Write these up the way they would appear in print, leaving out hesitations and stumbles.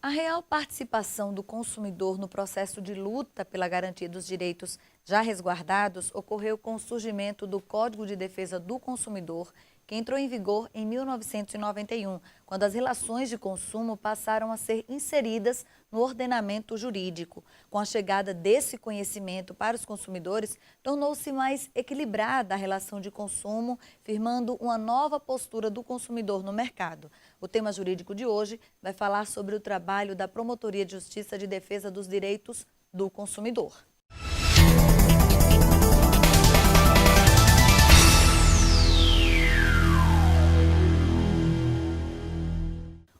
A real participação do consumidor no processo de luta pela garantia dos direitos já resguardados ocorreu com o surgimento do Código de Defesa do Consumidor, que entrou em vigor em 1991, quando as relações de consumo passaram a ser inseridas no ordenamento jurídico. Com a chegada desse conhecimento para os consumidores, tornou-se mais equilibrada a relação de consumo, firmando uma nova postura do consumidor no mercado. O tema jurídico de hoje vai falar sobre o trabalho da Promotoria de Justiça de Defesa dos Direitos do Consumidor.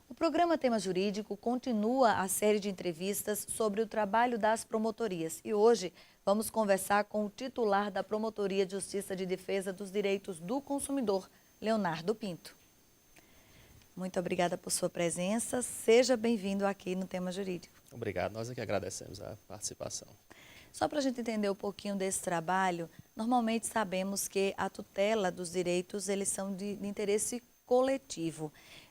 O programa Tema Jurídico continua a série de entrevistas sobre o trabalho das promotorias e hoje vamos conversar com o titular da Promotoria de Justiça de Defesa dos Direitos do Consumidor, Leonardo Pinto. Muito obrigada por sua presença, seja bem-vindo aqui no Tema Jurídico. Obrigado, nós aqui agradecemos a participação. Só para a gente entender um pouquinho desse trabalho, normalmente sabemos que a tutela dos direitos, eles são de interesse coletivo.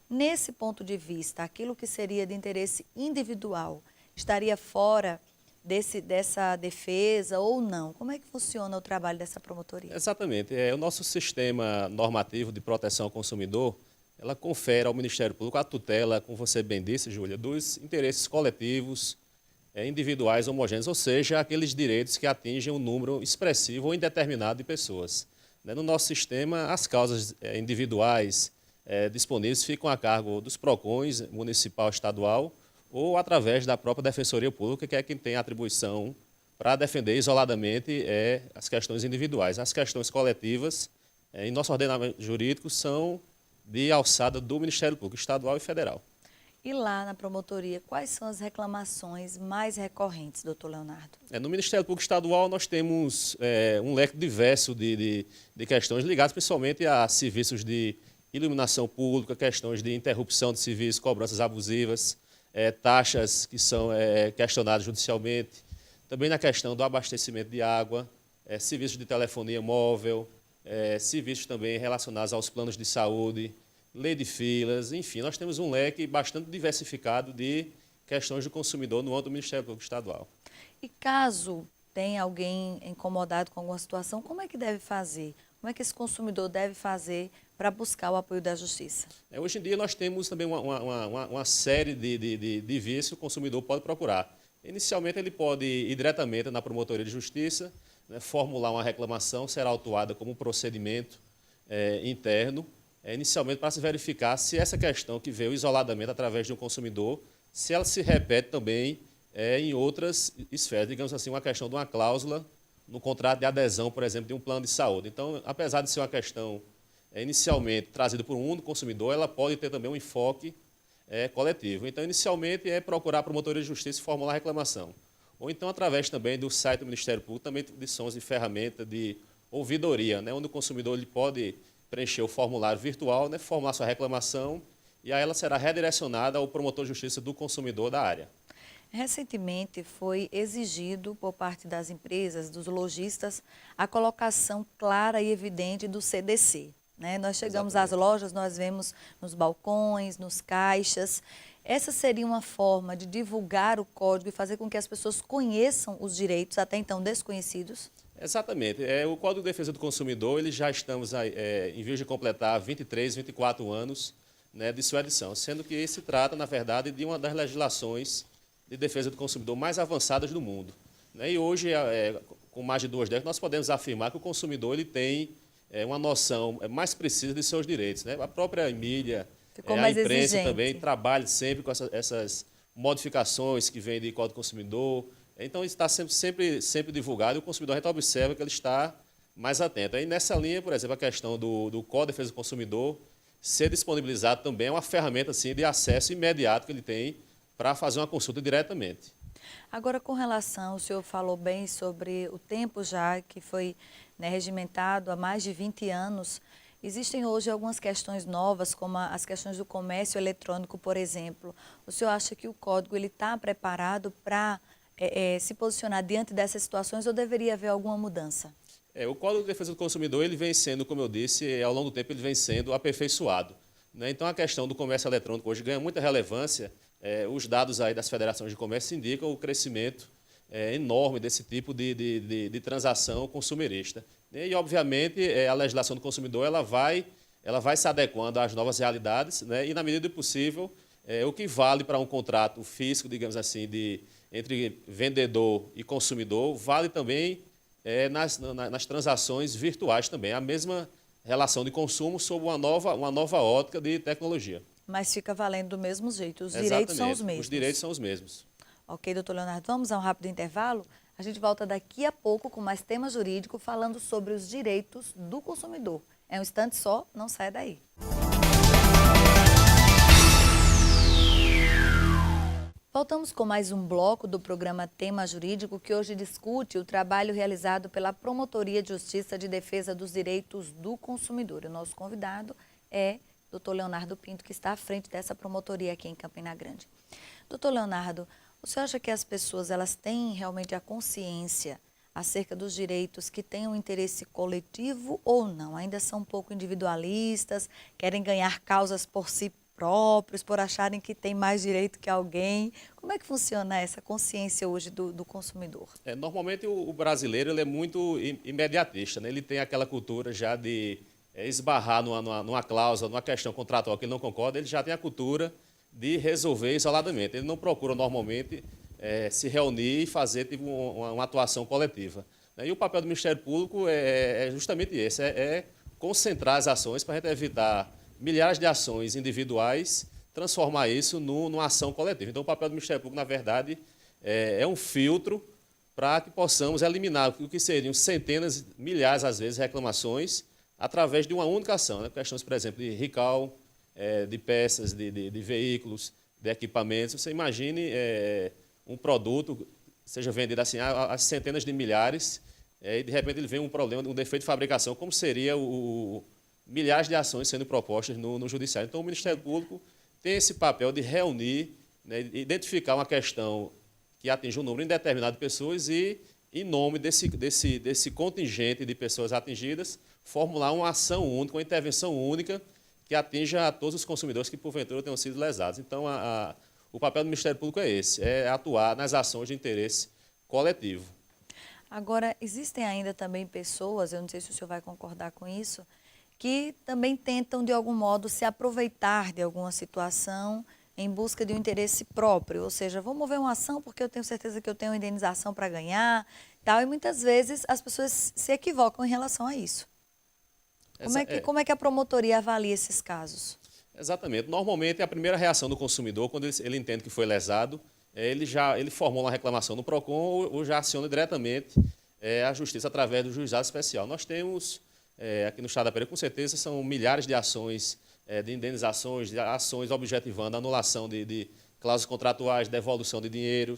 Nesse ponto de vista, aquilo que seria de interesse individual estaria fora dessa defesa ou não? Como é que funciona o trabalho dessa promotoria? Exatamente. O nosso sistema normativo de proteção ao consumidor, ela confere ao Ministério Público a tutela, como você bem disse, Júlia, dos interesses coletivos, individuais homogêneos, ou seja, aqueles direitos que atingem um número expressivo ou indeterminado de pessoas. No nosso sistema, as causas individuais disponíveis ficam a cargo dos PROCONs, municipal, estadual, ou através da própria Defensoria Pública, que é quem tem a atribuição para defender isoladamente as questões individuais. As questões coletivas, em nosso ordenamento jurídico, são de alçada do Ministério Público, estadual e federal. E lá na promotoria, quais são as reclamações mais recorrentes, doutor Leonardo? No Ministério Público Estadual, nós temos um leque diverso de questões ligadas principalmente a serviços de iluminação pública, questões de interrupção de serviços, cobranças abusivas, taxas que são questionadas judicialmente, também na questão do abastecimento de água, serviços de telefonia móvel, serviços também relacionados aos planos de saúde, lei de filas, enfim, nós temos um leque bastante diversificado de questões do consumidor no âmbito do Ministério Público Estadual. E caso tenha alguém incomodado com alguma situação, como é que deve fazer? Como é que esse consumidor deve fazer para buscar o apoio da Justiça? Hoje em dia nós temos também uma série de vias que o consumidor pode procurar. Inicialmente ele pode ir diretamente na Promotoria de Justiça, formular uma reclamação, será autuada como um procedimento interno, inicialmente para se verificar se essa questão que veio isoladamente através de um consumidor, se ela se repete também em outras esferas, digamos assim, uma questão de uma cláusula no contrato de adesão, por exemplo, de um plano de saúde. Então, apesar de ser uma questão inicialmente trazida por um único consumidor, ela pode ter também um enfoque coletivo. Então, inicialmente, procurar a Promotoria de Justiça e formular a reclamação. Ou então, através também do site do Ministério Público, também edições de ferramenta de ouvidoria, onde o consumidor ele pode preencher o formulário virtual, formular sua reclamação, e aí ela será redirecionada ao promotor de justiça do consumidor da área. Recentemente foi exigido por parte das empresas, dos lojistas, a colocação clara e evidente do CDC. Nós chegamos às lojas, nós vemos nos balcões, nos caixas. Essa seria uma forma de divulgar o código e fazer com que as pessoas conheçam os direitos, até então desconhecidos? Exatamente. O Código de Defesa do Consumidor, ele já estamos em vias de completar 23, 24 anos de sua edição, sendo que se trata, na verdade, de uma das legislações de defesa do consumidor mais avançadas do mundo. E hoje, com mais de 2 décadas, nós podemos afirmar que o consumidor ele tem uma noção mais precisa de seus direitos. A própria mídia, a imprensa também trabalha sempre com essas modificações que vêm de Código do Consumidor. Então, isso está sempre divulgado e o consumidor observa que ele está mais atento. Aí, nessa linha, por exemplo, a questão do Código de Defesa do Consumidor ser disponibilizado também é uma ferramenta assim, de acesso imediato que ele tem para fazer uma consulta diretamente. Agora, com relação, o senhor falou bem sobre o tempo já que foi regimentado há mais de 20 anos. Existem hoje algumas questões novas, como as questões do comércio eletrônico, por exemplo. O senhor acha que o código está preparado para se posicionar diante dessas situações ou deveria haver alguma mudança? O Código de Defesa do Consumidor ele vem sendo, como eu disse, ao longo do tempo ele vem sendo aperfeiçoado. Então, a questão do comércio eletrônico hoje ganha muita relevância os dados aí das federações de comércio indicam o crescimento enorme desse tipo de transação consumerista. E, obviamente, a legislação do consumidor ela vai se adequando às novas realidades, né? E, na medida do possível, o que vale para um contrato físico, digamos assim, entre vendedor e consumidor, vale também nas transações virtuais também. A mesma relação de consumo sob uma nova ótica de tecnologia. Mas fica valendo do mesmo jeito, os direitos são os mesmos. Os direitos são os mesmos. Ok, doutor Leonardo, vamos a um rápido intervalo? A gente volta daqui a pouco com mais tema jurídico falando sobre os direitos do consumidor. É um instante só, não saia daí. Voltamos com mais um bloco do programa Tema Jurídico, que hoje discute o trabalho realizado pela Promotoria de Justiça de Defesa dos Direitos do Consumidor. O nosso convidado é Dr. Leonardo Pinto, que está à frente dessa promotoria aqui em Campina Grande. Doutor Leonardo, o senhor acha que as pessoas elas têm realmente a consciência acerca dos direitos que têm um interesse coletivo ou não? Ainda são um pouco individualistas, querem ganhar causas por si próprios, por acharem que tem mais direito que alguém. Como é que funciona essa consciência hoje do consumidor? Normalmente o brasileiro ele é muito imediatista, né? Ele tem aquela cultura já de esbarrar numa cláusula, numa questão contratual que ele não concorda, ele já tem a cultura de resolver isoladamente. Ele não procura normalmente se reunir e fazer tipo, uma atuação coletiva. E o papel do Ministério Público é justamente esse, concentrar as ações para a gente evitar milhares de ações individuais, transformar isso numa ação coletiva. Então, o papel do Ministério Público, na verdade, é um filtro para que possamos eliminar o que seriam centenas, milhares, às vezes, reclamações através de uma única ação. Né? Questões, por exemplo, de recall, de peças, de veículos, de equipamentos. Você imagine um produto seja vendido assim a centenas de milhares e, de repente, ele vem um problema, um defeito de fabricação, como seria milhares de ações sendo propostas no Judiciário. Então, o Ministério Público tem esse papel de reunir, né, identificar uma questão que atinge um número indeterminado de pessoas e, em nome desse contingente de pessoas atingidas, formular uma ação única, uma intervenção única que atinja a todos os consumidores que, porventura, tenham sido lesados. Então, o papel do Ministério Público é esse, é atuar nas ações de interesse coletivo. Agora, existem ainda também pessoas, eu não sei se o senhor vai concordar com isso, que também tentam, de algum modo, se aproveitar de alguma situação em busca de um interesse próprio. Ou seja, vou mover uma ação porque eu tenho certeza que eu tenho uma indenização para ganhar, tal, e muitas vezes as pessoas se equivocam em relação a isso. Como é que a promotoria avalia esses casos? Exatamente. Normalmente, a primeira reação do consumidor, quando ele entende que foi lesado, ele formula uma reclamação no PROCON ou já aciona diretamente a Justiça através do Juizado Especial. Nós temos, aqui no Estado da Paraíba, com certeza, são milhares de ações de indenizações, de ações objetivando a anulação de cláusulas contratuais, devolução de dinheiro,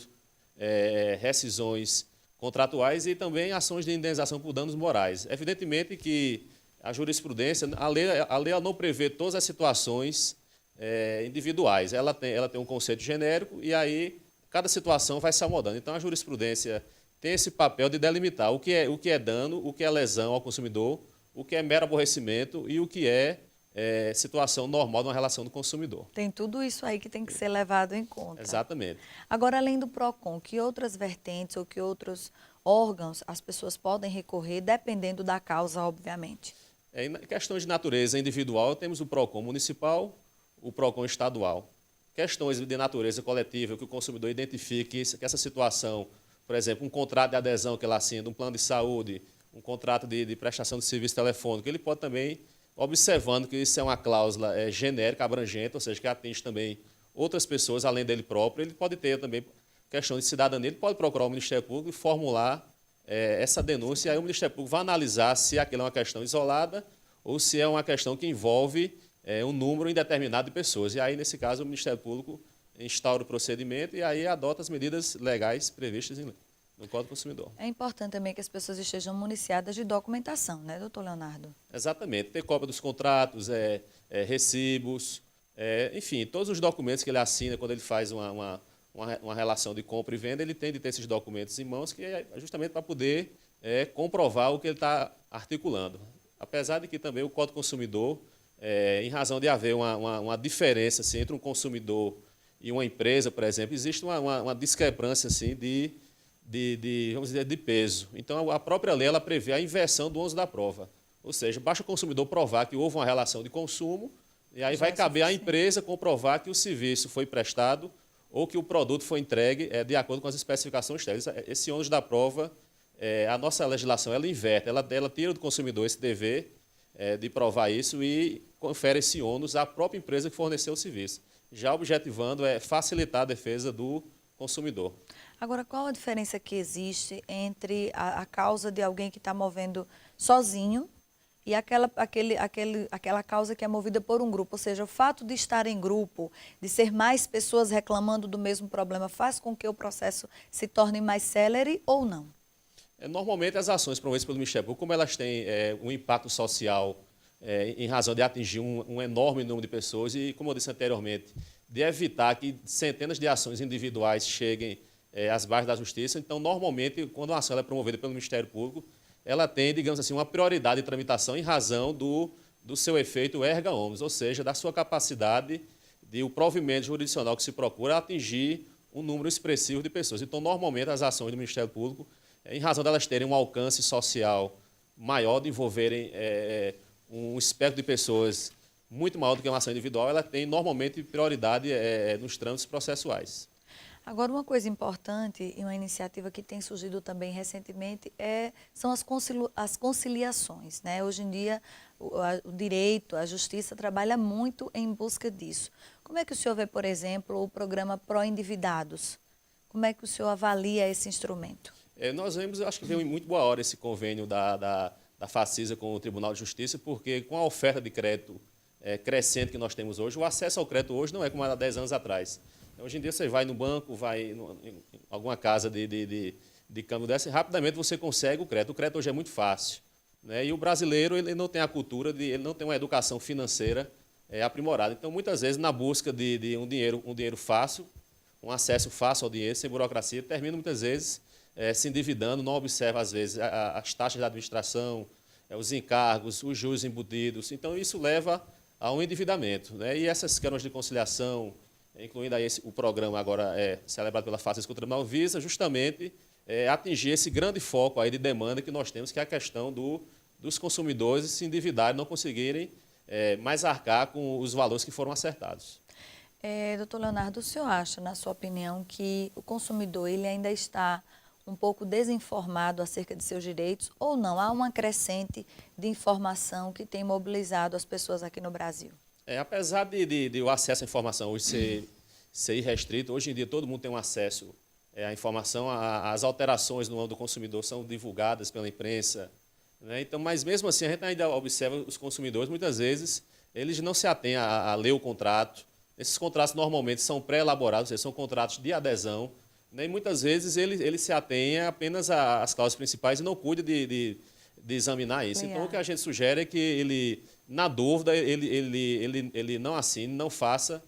rescisões contratuais e também ações de indenização por danos morais. Evidentemente que a jurisprudência, a lei não prevê todas as situações individuais. Ela tem um conceito genérico e aí cada situação vai se amodando. Então, a jurisprudência tem esse papel de delimitar o que é dano, o que é lesão ao consumidor, o que é mero aborrecimento e o que é situação normal de uma relação do consumidor. Tem tudo isso aí que tem que ser levado em conta. Exatamente. Agora, além do PROCON, que outras vertentes ou que outros órgãos as pessoas podem recorrer, dependendo da causa, obviamente? Em questões de natureza individual, temos o PROCON municipal, o PROCON estadual. Questões de natureza coletiva, que o consumidor identifique que essa situação, por exemplo, um contrato de adesão que ele assina, um plano de saúde, um contrato de prestação de serviço telefônico, ele pode também, observando que isso é uma cláusula genérica, abrangente, ou seja, que atinge também outras pessoas, além dele próprio, ele pode ter também questão de cidadania, ele pode procurar o Ministério Público e formular essa denúncia, e aí o Ministério Público vai analisar se aquilo é uma questão isolada ou se é uma questão que envolve um número indeterminado de pessoas. E aí, nesse caso, o Ministério Público instaura o procedimento e aí adota as medidas legais previstas no Código do Consumidor. É importante também que as pessoas estejam municiadas de documentação, né, doutor Leonardo? Exatamente. Ter cópia dos contratos, recibos, enfim, todos os documentos que ele assina quando ele faz uma relação de compra e venda, ele tem de ter esses documentos em mãos, que é justamente para poder comprovar o que ele está articulando. Apesar de que também o Código do Consumidor, em razão de haver uma diferença assim, entre um consumidor e uma empresa, por exemplo, existe uma discrepância assim, vamos dizer, de peso. Então, a própria lei ela prevê a inversão do ônus da prova. Ou seja, basta o consumidor provar que houve uma relação de consumo, e aí vai caber à empresa comprovar que o serviço foi prestado ou que o produto foi entregue de acordo com as especificações técnicas. Esse ônus da prova, a nossa legislação, ela inverte, ela tira do consumidor esse dever de provar isso e confere esse ônus à própria empresa que forneceu o serviço. Já objetivando é facilitar a defesa do consumidor. Agora, qual a diferença que existe entre a causa de alguém que está movendo sozinho e aquela causa que é movida por um grupo? Ou seja, o fato de estar em grupo, de ser mais pessoas reclamando do mesmo problema, faz com que o processo se torne mais célere ou não? Normalmente, as ações promovidas pelo Ministério Público, como elas têm um impacto social em razão de atingir um enorme número de pessoas e, como eu disse anteriormente, de evitar que centenas de ações individuais cheguem às bases da Justiça. Então, normalmente, quando uma ação é promovida pelo Ministério Público, ela tem, digamos assim, uma prioridade de tramitação em razão do seu efeito erga omnes, ou seja, da sua capacidade de o provimento jurisdicional que se procura atingir um número expressivo de pessoas. Então, normalmente, as ações do Ministério Público, em razão delas terem um alcance social maior, de envolverem um espectro de pessoas muito maior do que uma ação individual, ela tem normalmente prioridade nos trâmites processuais. Agora, uma coisa importante e uma iniciativa que tem surgido também recentemente são as conciliações, né? Hoje em dia, o direito, a justiça trabalha muito em busca disso. Como é que o senhor vê, por exemplo, o programa Pró-Endividados? Como é que o senhor avalia esse instrumento? Nós vemos, eu acho que veio em muito boa hora esse convênio da Facisa com o Tribunal de Justiça, porque com a oferta de crédito crescente que nós temos hoje, o acesso ao crédito hoje não é como era há 10 anos atrás. Hoje em dia você vai no banco, vai em alguma casa de câmbio dessa e rapidamente você consegue o crédito. O crédito hoje é muito fácil, né? E o brasileiro ele não tem a cultura, ele não tem uma educação financeira aprimorada. Então, muitas vezes, na busca de um dinheiro fácil, um acesso fácil ao dinheiro, sem burocracia, termina muitas vezes se endividando, não observa, às vezes, as taxas de administração, os encargos, os juros embutidos. Então, isso leva a um endividamento, né? E essas câmaras de conciliação, incluindo aí o programa agora celebrado pela Facisa com o Tribunal, visa justamente atingir esse grande foco aí de demanda que nós temos, que é a questão dos consumidores se endividarem, não conseguirem mais arcar com os valores que foram acertados. Doutor Leonardo, o senhor acha, na sua opinião, que o consumidor ele ainda está um pouco desinformado acerca de seus direitos ou não? Há uma crescente de informação que tem mobilizado as pessoas aqui no Brasil? Apesar de o acesso à informação hoje ser irrestrito, hoje em dia todo mundo tem um acesso à informação, as alterações no âmbito do consumidor são divulgadas pela imprensa, né? Então, mas mesmo assim a gente ainda observa os consumidores, muitas vezes, eles não se atêm a ler o contrato. Esses contratos normalmente são pré-elaborados, ou seja, são contratos de adesão, né? E muitas vezes ele se atém apenas às cláusulas principais e não cuida de examinar isso. Então, o que a gente sugere é que ele, na dúvida, ele não assine, não faça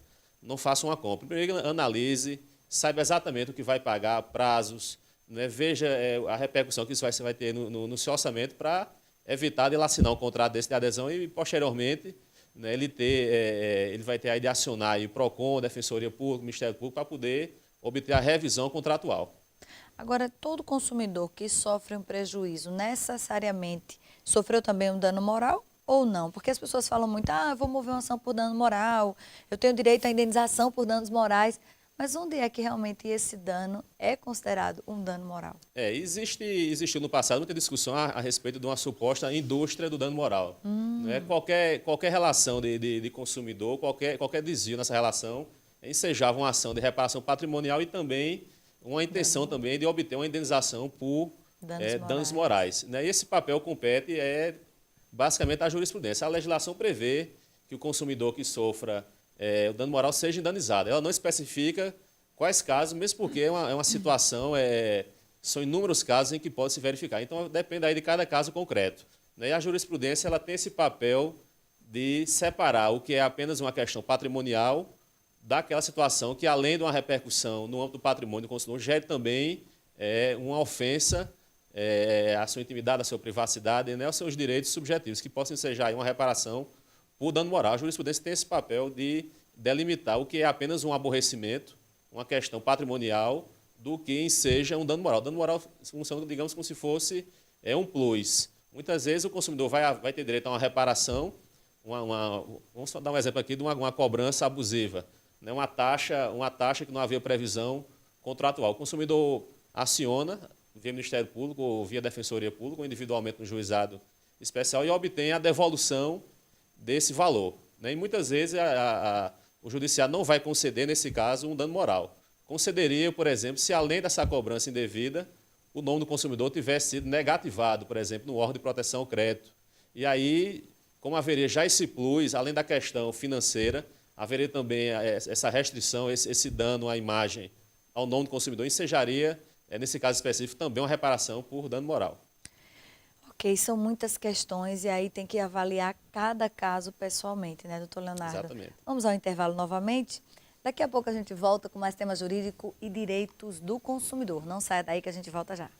uma compra. Primeiro, analise, saiba exatamente o que vai pagar, prazos, né? Veja a repercussão que isso vai ter no seu orçamento para evitar de ele assinar um contrato desse de adesão e, posteriormente, né, ele vai ter aí de acionar aí o PROCON, Defensoria Pública, Ministério Público, para poder obter a revisão contratual. Agora, todo consumidor que sofre um prejuízo necessariamente sofreu também um dano moral ou não? Porque as pessoas falam muito, eu vou mover uma ação por dano moral, eu tenho direito à indenização por danos morais, mas onde é que realmente esse dano é considerado um dano moral? Existiu no passado muita discussão a respeito de uma suposta indústria do dano moral. Né? Qualquer relação de consumidor, qualquer desvio nessa relação, ensejava uma ação de reparação patrimonial e também uma intenção também de obter uma indenização por danos morais. Né? E esse papel compete basicamente à jurisprudência. A legislação prevê que o consumidor que sofra o dano moral seja indenizado. Ela não especifica quais casos, mesmo porque é uma situação, são inúmeros casos em que pode se verificar. Então, depende aí de cada caso concreto. Né? E a jurisprudência ela tem esse papel de separar o que é apenas uma questão patrimonial daquela situação que, além de uma repercussão no âmbito do patrimônio do consumidor, gere também uma ofensa à sua intimidade, à sua privacidade, né, aos seus direitos subjetivos, que possam ensejar uma reparação por dano moral. A jurisprudência tem esse papel de delimitar o que é apenas um aborrecimento, uma questão patrimonial, do que seja um dano moral. Dano moral funciona, digamos, como se fosse um plus. Muitas vezes o consumidor vai ter direito a uma reparação, vamos só dar um exemplo aqui de uma cobrança abusiva, né? Uma taxa que não havia previsão contratual. O consumidor aciona via Ministério Público ou via Defensoria Pública, ou individualmente no juizado especial, e obtém a devolução desse valor, né? E muitas vezes o judiciário não vai conceder, nesse caso, um dano moral. Concederia, por exemplo, se além dessa cobrança indevida, o nome do consumidor tivesse sido negativado, por exemplo, no órgão de proteção ao crédito. E aí, como haveria já esse plus, além da questão financeira, haveria também essa restrição, esse dano à imagem ao nome do consumidor, ensejaria, nesse caso específico, também uma reparação por dano moral. Ok, são muitas questões e aí tem que avaliar cada caso pessoalmente, né, doutor Leonardo? Exatamente. Vamos ao intervalo novamente? Daqui a pouco a gente volta com mais tema jurídico e direitos do consumidor. Não saia daí que a gente volta já.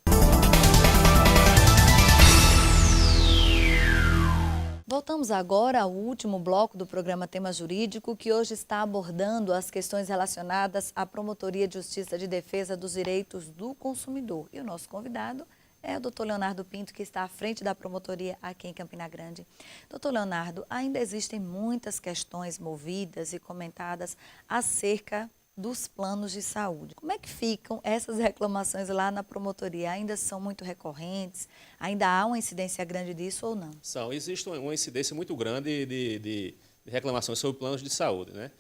Voltamos agora ao último bloco do programa Tema Jurídico, que hoje está abordando as questões relacionadas à Promotoria de Justiça de Defesa dos Direitos do Consumidor. E o nosso convidado é o doutor Leonardo Pinto, que está à frente da promotoria aqui em Campina Grande. Doutor Leonardo, ainda existem muitas questões movidas e comentadas acerca dos planos de saúde. Como é que ficam essas reclamações lá na promotoria? Ainda são muito recorrentes? Ainda há uma incidência grande disso ou não? Existe uma incidência muito grande de reclamações sobre planos de saúde, né?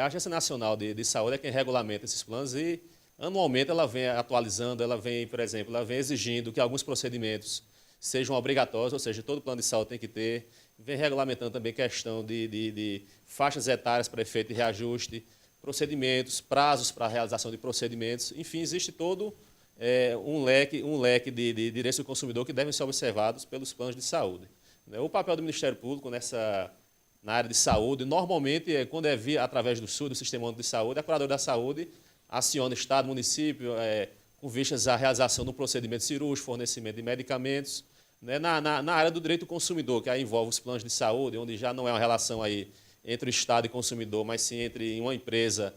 A Agência Nacional de Saúde é quem regulamenta esses planos e anualmente ela vem atualizando, por exemplo, ela vem exigindo que alguns procedimentos sejam obrigatórios, ou seja, todo plano de saúde tem que ter, vem regulamentando também questão de faixas etárias para efeito de reajuste, procedimentos, prazos para a realização de procedimentos, enfim, existe todo um leque de direitos do consumidor que devem ser observados pelos planos de saúde. O papel do Ministério Público na área de saúde, normalmente, quando através do SUS, do Sistema Único de Saúde, a Curadoria da Saúde aciona Estado, município, com vistas à realização do procedimento cirúrgico, fornecimento de medicamentos. Né? Na área do direito do consumidor, que aí envolve os planos de saúde, onde já não é uma relação aí entre o Estado e o consumidor, mas sim entre uma empresa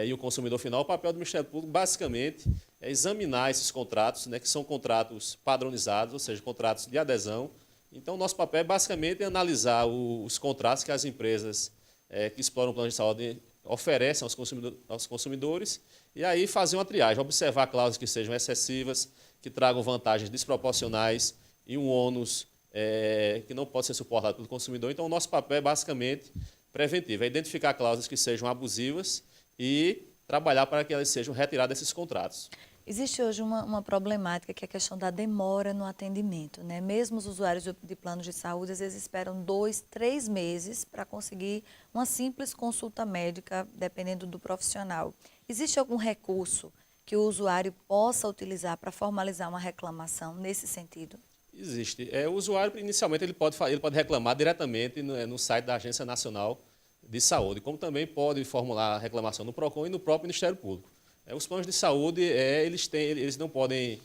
e o consumidor final, o papel do Ministério Público, basicamente, é examinar esses contratos, né, que são contratos padronizados, ou seja, contratos de adesão. Então, o nosso papel é, basicamente, analisar os contratos que as empresas que exploram o plano de saúde oferecem aos consumidores e aí fazer uma triagem, observar cláusulas que sejam excessivas, que tragam vantagens desproporcionais e um ônus que não pode ser suportado pelo consumidor. Então, o nosso papel é basicamente preventivo, é identificar cláusulas que sejam abusivas e trabalhar para que elas sejam retiradas desses contratos. Existe hoje uma problemática que é a questão da demora no atendimento, né? Mesmo os usuários de planos de saúde, às vezes esperam 2, 3 meses para conseguir uma simples consulta médica, dependendo do profissional. Existe algum recurso que o usuário possa utilizar para formalizar uma reclamação nesse sentido? Existe. O usuário, inicialmente, ele pode reclamar diretamente no site da Agência Nacional de Saúde, como também pode formular a reclamação no PROCON e no próprio Ministério Público. Os planos de saúde, eles não podem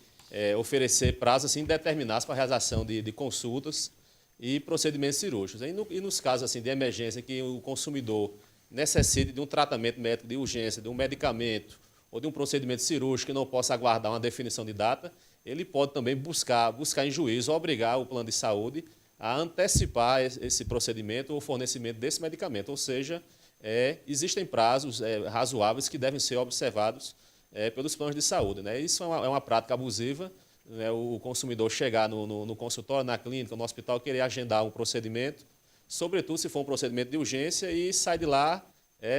oferecer prazos assim, indeterminados para a realização de consultas e procedimentos cirúrgicos. E nos casos assim, de emergência que o consumidor necessite de um tratamento médico de urgência, de um medicamento ou de um procedimento cirúrgico que não possa aguardar uma definição de data, ele pode também buscar em juízo, obrigar o plano de saúde a antecipar esse procedimento ou fornecimento desse medicamento, ou seja, existem prazos razoáveis que devem ser observados pelos planos de saúde, né? Isso é uma prática abusiva, né? O consumidor chegar no consultório, na clínica, no hospital, querer agendar um procedimento, sobretudo se for um procedimento de urgência, e sai de lá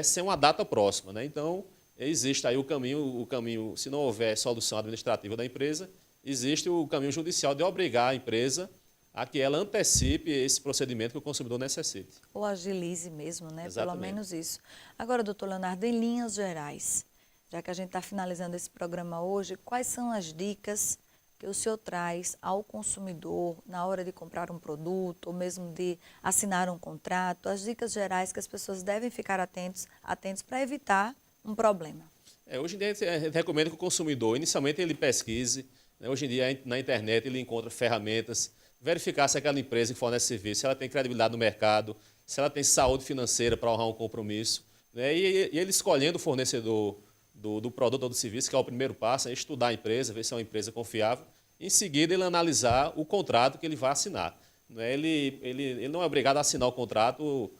sem uma data próxima, né? Então, existe aí o caminho, se não houver solução administrativa da empresa, existe o caminho judicial de obrigar a empresa a que ela antecipe esse procedimento que o consumidor necessite. Ou agilize mesmo, né? Exatamente. Pelo menos isso. Agora, doutor Leonardo, em linhas gerais, já que a gente está finalizando esse programa hoje, quais são as dicas que o senhor traz ao consumidor na hora de comprar um produto ou mesmo de assinar um contrato, as dicas gerais que as pessoas devem ficar atentos para evitar um problema? Hoje em dia, a gente recomenda que o consumidor, inicialmente, ele pesquise, né? Hoje em dia, na internet, ele encontra ferramentas, verificar se aquela empresa que fornece serviço, se ela tem credibilidade no mercado, se ela tem saúde financeira para honrar um compromisso. né? E ele escolhendo o fornecedor do produto ou do serviço, que é o primeiro passo, é estudar a empresa, ver se é uma empresa confiável. Em seguida, ele analisar o contrato que ele vai assinar. Né? Ele não é obrigado a assinar o contrato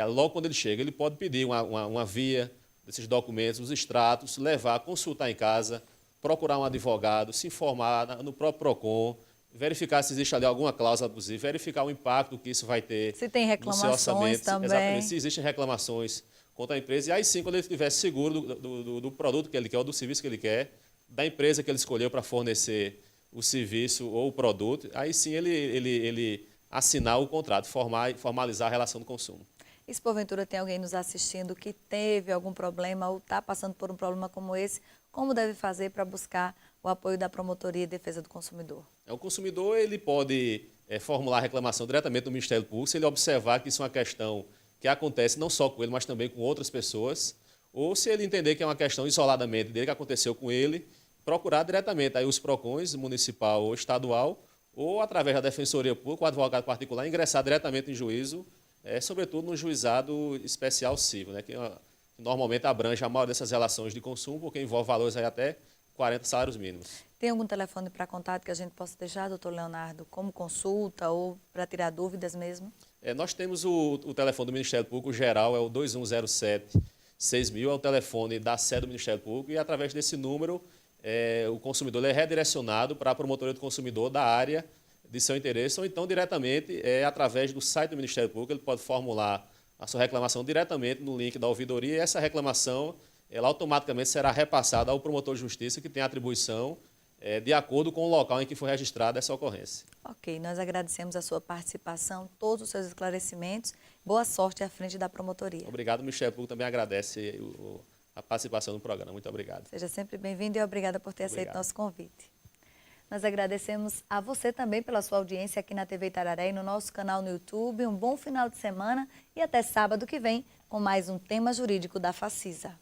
logo quando ele chega. Ele pode pedir uma via desses documentos, os extratos, levar, consultar em casa, procurar um advogado, se informar no próprio PROCON, verificar se existe ali alguma cláusula abusiva, verificar o impacto que isso vai ter Se tem no seu reclamações orçamento. também. Exatamente, se existem reclamações contra a empresa. E aí sim, quando ele estiver seguro do produto que ele quer ou do serviço que ele quer, da empresa que ele escolheu para fornecer o serviço ou o produto, aí sim ele assinar o contrato, formalizar a relação do consumo. E se porventura tem alguém nos assistindo que teve algum problema ou está passando por um problema como esse, como deve fazer para buscar o apoio da Promotoria de Defesa do Consumidor? O consumidor ele pode formular a reclamação diretamente no Ministério Público, se ele observar que isso é uma questão que acontece não só com ele, mas também com outras pessoas, ou se ele entender que é uma questão isoladamente dele, que aconteceu com ele, procurar diretamente aí os PROCONs, municipal ou estadual, ou através da Defensoria Pública, o advogado particular, ingressar diretamente em juízo, sobretudo no juizado especial civil, né, que normalmente abrange a maioria dessas relações de consumo, porque envolve valores aí até 40 salários mínimos. Tem algum telefone para contato que a gente possa deixar, doutor Leonardo, como consulta ou para tirar dúvidas mesmo? Nós temos o telefone do Ministério Público geral, é o 2107-6000, é o telefone da sede do Ministério Público, e através desse número o consumidor é redirecionado para a Promotoria do Consumidor da área de seu interesse, ou então diretamente através do site do Ministério Público, ele pode formular a sua reclamação diretamente no link da ouvidoria, e essa reclamação ela automaticamente será repassada ao promotor de justiça, que tem a atribuição de acordo com o local em que foi registrada essa ocorrência. Ok, nós agradecemos a sua participação, todos os seus esclarecimentos. Boa sorte à frente da promotoria. Obrigado, o Ministério Público também agradece a participação no programa. Muito obrigado. Seja sempre bem-vindo e obrigada por ter aceito nosso convite. Nós agradecemos a você também pela sua audiência aqui na TV Itararé e no nosso canal no YouTube. Um bom final de semana e até sábado que vem com mais um tema jurídico da Facisa.